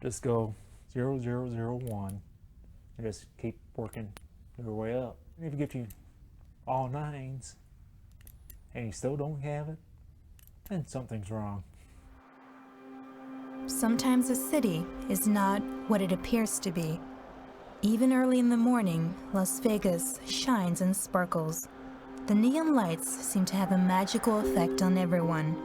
Just go 0001 and just keep working your way up. And if you get to all nines and you still don't have it, then something's wrong. Sometimes a city is not what it appears to be. Even early in the morning, Las Vegas shines and sparkles. The neon lights seem to have a magical effect on everyone.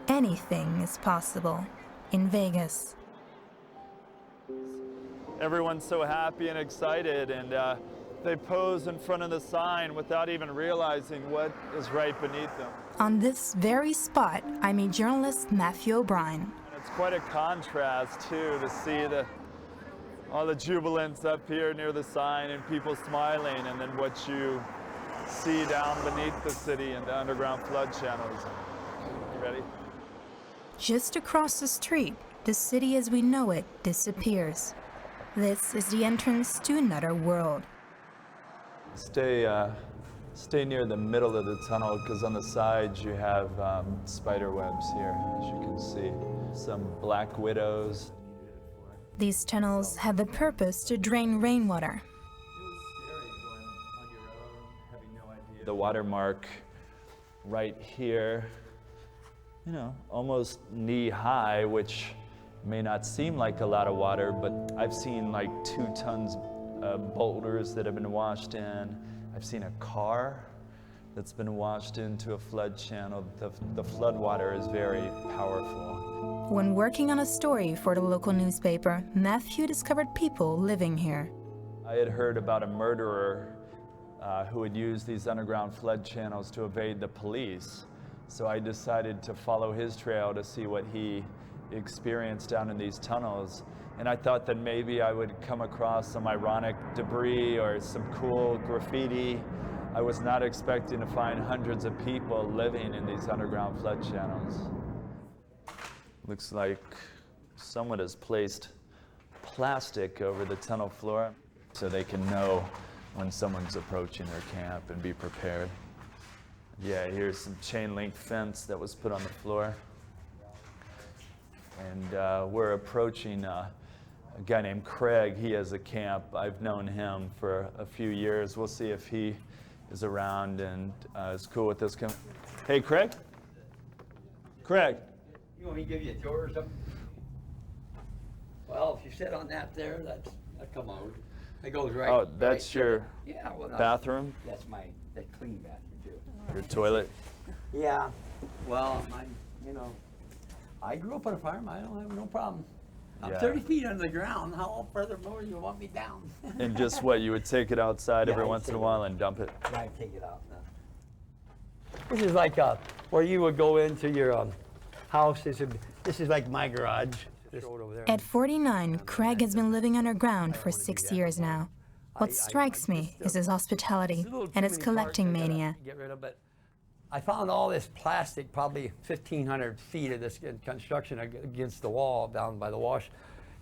Anything is possible in Vegas. Everyone's so happy and excited, and they pose in front of the sign without even realizing what is right beneath them. On this very spot, I meet journalist Matthew O'Brien. And it's quite a contrast, too, to see all the jubilance up here near the sign and people smiling, and then what you see down beneath the city and the underground flood channels. You ready? Just across the street, the city as we know it disappears. This is the entrance to another world. Stay near the middle of the tunnel, because on the sides you have spider webs here, as you can see. Some black widows. These tunnels have the purpose to drain rainwater. The watermark right here, you know, almost knee high, which may not seem like a lot of water, but I've seen like 2 tons of boulders that have been washed in. I've seen a car that's been washed into a flood channel. The flood water is very powerful. When working on a story for the local newspaper, Matthew discovered people living here. I had heard about a murderer who would use these underground flood channels to evade the police. So I decided to follow his trail to see what he experienced down in these tunnels. And I thought that maybe I would come across some ironic debris or some cool graffiti. I was not expecting to find hundreds of people living in these underground flood channels. Looks like someone has placed plastic over the tunnel floor so they can know when someone's approaching their camp and be prepared. Yeah, here's some chain link fence that was put on the floor. And we're approaching a guy named Craig. He has a camp. I've known him for a few years. We'll see if he is around and is cool with this. Hey, Craig? Craig? You want me to give you a tour or something? Well, if you sit on that there, that's a commode. It goes right. Oh, that's right your bathroom? That's that clean bathroom too. Your toilet? Yeah. Well, I grew up on a farm. I don't have no problem. I'm Yeah. 30 feet under the ground. How further more do you want me down? And just what, you would take it outside Yeah, every I'd once in a take while and dump it? Yeah, I take it out now. This is like where you would go into your house. This is like my garage. This road over there. At 49, Craig has been living underground for 6 years now. What strikes me is his hospitality and his collecting mania. Get rid of, but I found all this plastic, probably 1,500 feet of this construction against the wall down by the wash,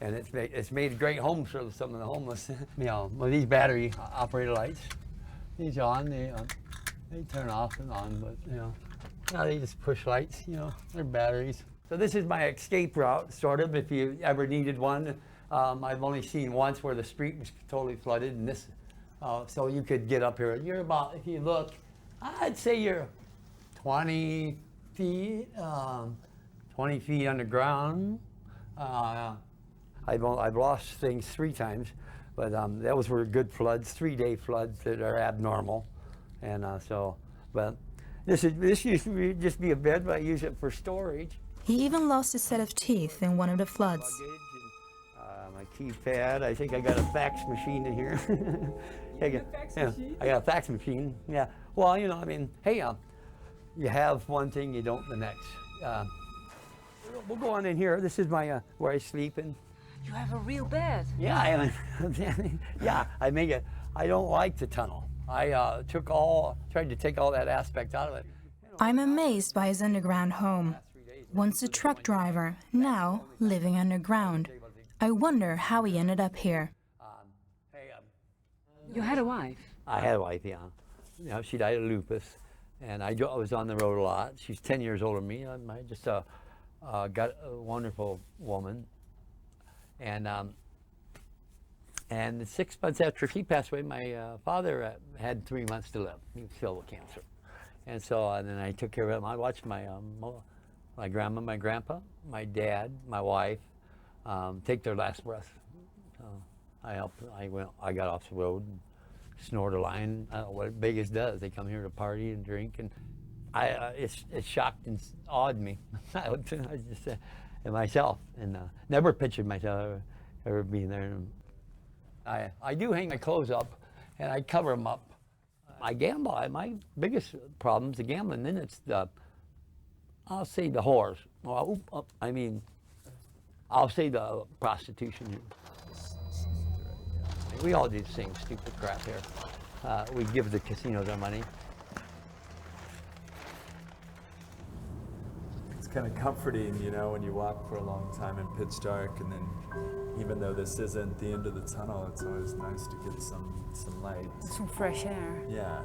and it's made great homes for some of the homeless. Well, these battery operated lights, these on, they turn off and on, but now they just push lights. They're batteries. So this is my escape route, sort of, if you ever needed one. I've only seen once where the street was totally flooded, and this, so you could get up here. You're about, if you look, I'd say you're 20 feet, 20 feet underground. I've lost things 3 times, but those were good floods, 3-day floods that are abnormal, and but this used to just be a bed, but I use it for storage. He even lost a set of teeth in one of the floods. My keypad. I think I got a fax machine in here. I got a fax machine. Yeah. Well, hey, you have one thing, you don't the next. We'll go on in here. This is my where I sleep in. You have a real bed. Yeah, yeah. I make it. I don't like the tunnel. I tried to take all that aspect out of it. I'm amazed by his underground home. Once a truck driver, now living underground. I wonder how he ended up here. You had a wife? I had a wife, yeah. She died of lupus, and I was on the road a lot. She's 10 years older than me. I just got a wonderful woman, And 6 months after she passed away, my father had 3 months to live. He was filled with cancer. And so then I took care of him. I watched my grandma, my grandpa, my dad, my wife take their last breath. So I helped. I got off the road and snored a line. I don't know what Vegas does. They come here to party and drink, and it shocked and awed me. I was just myself, and never pictured myself ever being there. I do hang my clothes up, and I cover them up. I gamble. My biggest problem is the gambling. Then it's I'll say the whores. Well, I'll say the prostitution. We all do the same stupid crap here. We give the casinos our money. It's kind of comforting, you know, when you walk for a long time in pitch dark, and then even though this isn't the end of the tunnel, it's always nice to get some light. Some fresh air. Yeah.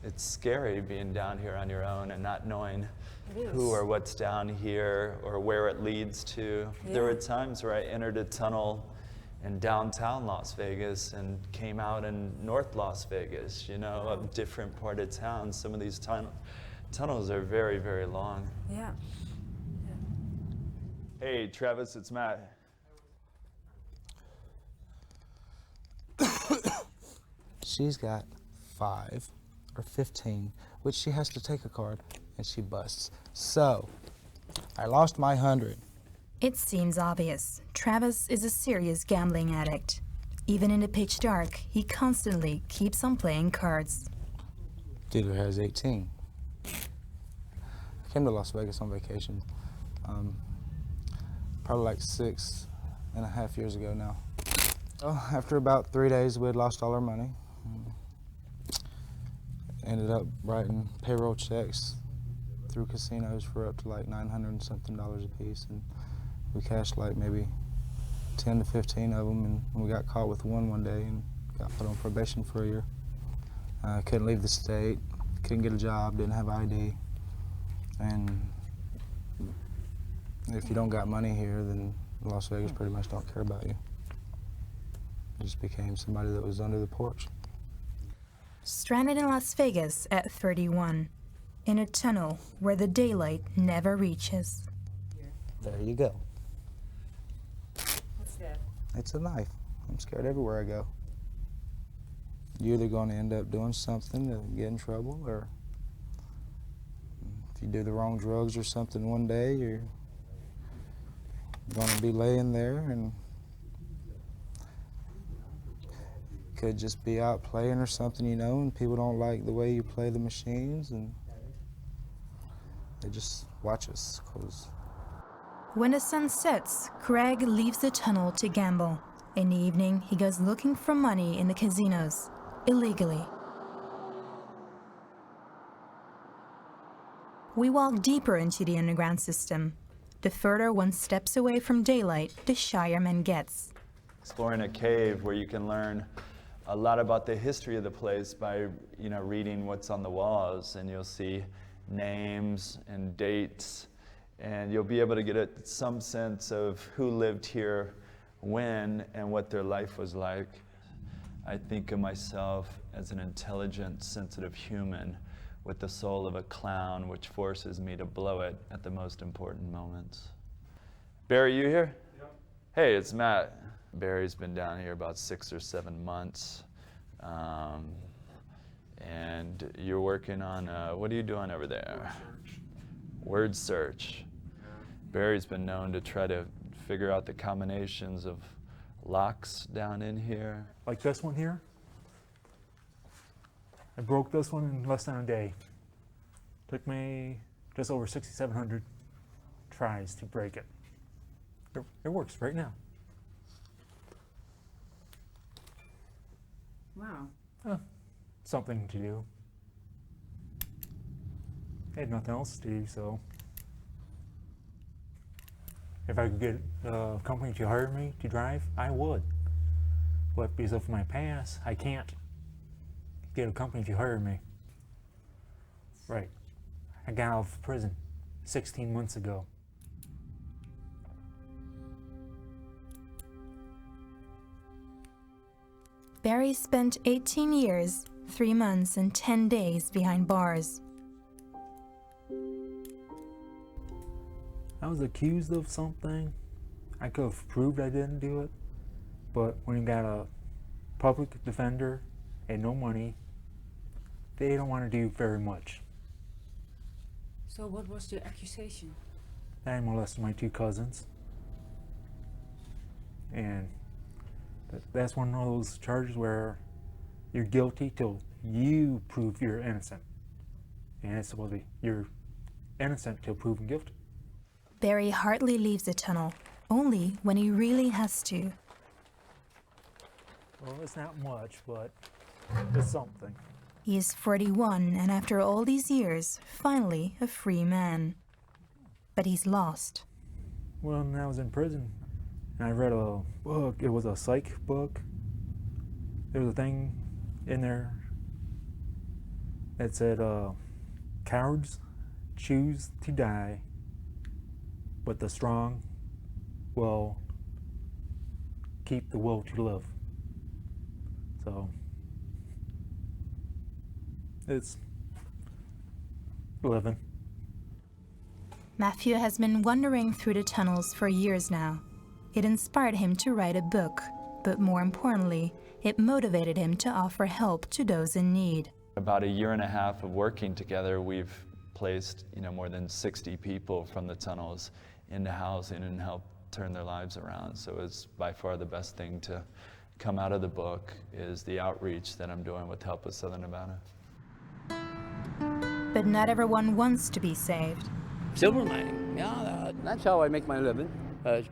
It's scary being down here on your own and not knowing who or what's down here or where it leads to. Yeah. There were times where I entered a tunnel in downtown Las Vegas and came out in North Las Vegas, you know, a different part of town. Some of these tunnels are very, very long. Yeah. Hey, Travis, it's Matt. She's got 5 or 15, which she has to take a card, and she busts. So, I lost my 100. It seems obvious. Travis is a serious gambling addict. Even in the pitch dark, he constantly keeps on playing cards. Dealer has 18. I came to Las Vegas on vacation, probably like 6.5 years ago now. Well, after about 3 days, we had lost all our money. Ended up writing payroll checks through casinos for up to like $900 and something a piece, and we cashed like maybe 10 to 15 of them, and we got caught with one day and got put on probation for a year. Couldn't leave the state, couldn't get a job, didn't have ID, and if you don't got money here, then Las Vegas pretty much don't care about you. Just became somebody that was under the porch. Stranded in Las Vegas at 31, in a tunnel where the daylight never reaches. There you go. What's that? It's a knife. I'm scared everywhere I go. You're either going to end up doing something to get in trouble, or if you do the wrong drugs or something one day, you're going to be laying there and could just be out playing or something, you know, and people don't like the way you play the machines, and they just watch us close. When the sun sets, Craig leaves the tunnel to gamble. In the evening, he goes looking for money in the casinos, illegally. We walk deeper into the underground system. The further one steps away from daylight, the shyer man gets. Exploring a cave where you can learn a lot about the history of the place by, you know, reading what's on the walls, and you'll see names and dates, and you'll be able to get some sense of who lived here when and what their life was like. I think of myself as an intelligent, sensitive human with the soul of a clown, which forces me to blow it at the most important moments. Barry, you here? Yep. Hey, it's Matt. Barry's been down here about 6 or 7 months. And you're working on, what are you doing over there? Word search. Yeah. Barry's been known to try to figure out the combinations of locks down in here. Like this one here. I broke this one in less than a day. Took me just over 6,700 tries to break it. It works right now. Wow. Something to do. I had nothing else to do, so if I could get a company to hire me to drive, I would. But because of my past, I can't get a company to hire me. Right. I got out of prison 16 months ago. Barry spent 18 years, 3 months, and 10 days behind bars. I was accused of something. I could have proved I didn't do it, but when you got a public defender and no money, they don't want to do very much. So what was the accusation? I molested my 2 cousins, and that's one of those charges where you're guilty till you prove you're innocent, and it's supposed to be you're innocent till proven guilty. Barry hardly leaves the tunnel, only when he really has to. Well, it's not much, but it's something. He is 41, and after all these years, finally a free man. But he's lost. Well, when I was in prison, and I read a book. It was a psych book. There was a thing in there that said, cowards choose to die, but the strong will keep the will to live. So it's living. Matthew has been wandering through the tunnels for years now. It inspired him to write a book, but more importantly, it motivated him to offer help to those in need. About a year and a half of working together, we've placed more than 60 people from the tunnels into housing and helped turn their lives around. So it's by far the best thing to come out of the book is the outreach that I'm doing with Help of Southern Nevada. But not everyone wants to be saved. Silver mining, yeah, that's how I make my living. It's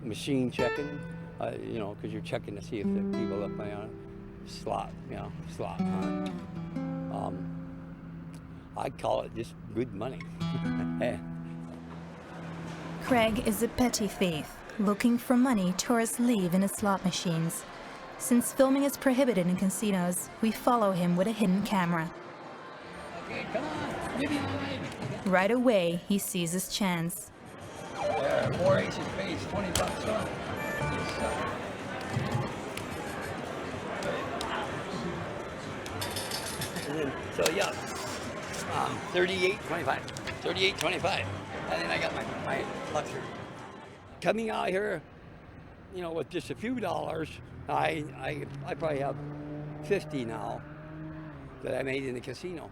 machine checking, because you're checking to see if the people up there slot, slot. I call it just good money. Craig is a petty thief, looking for money tourists leave in his slot machines. Since filming is prohibited in casinos, we follow him with a hidden camera. Okay, come on, give me a line. Right away, he sees his chance. There, 4 aces base, $20 on. So yeah, 38.25. 38.25. And then I got my luxury. Coming out here, with just a few dollars, I probably have 50 now that I made in the casino.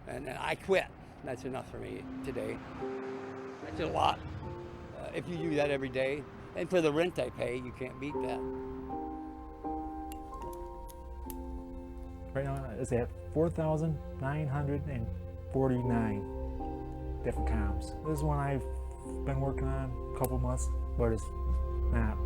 And then I quit. That's enough for me today. That's a lot. If you do that every day, and for the rent I pay, you can't beat that. Right now it's at 4,949 different comps. This is one I've been working on a couple months, but it's not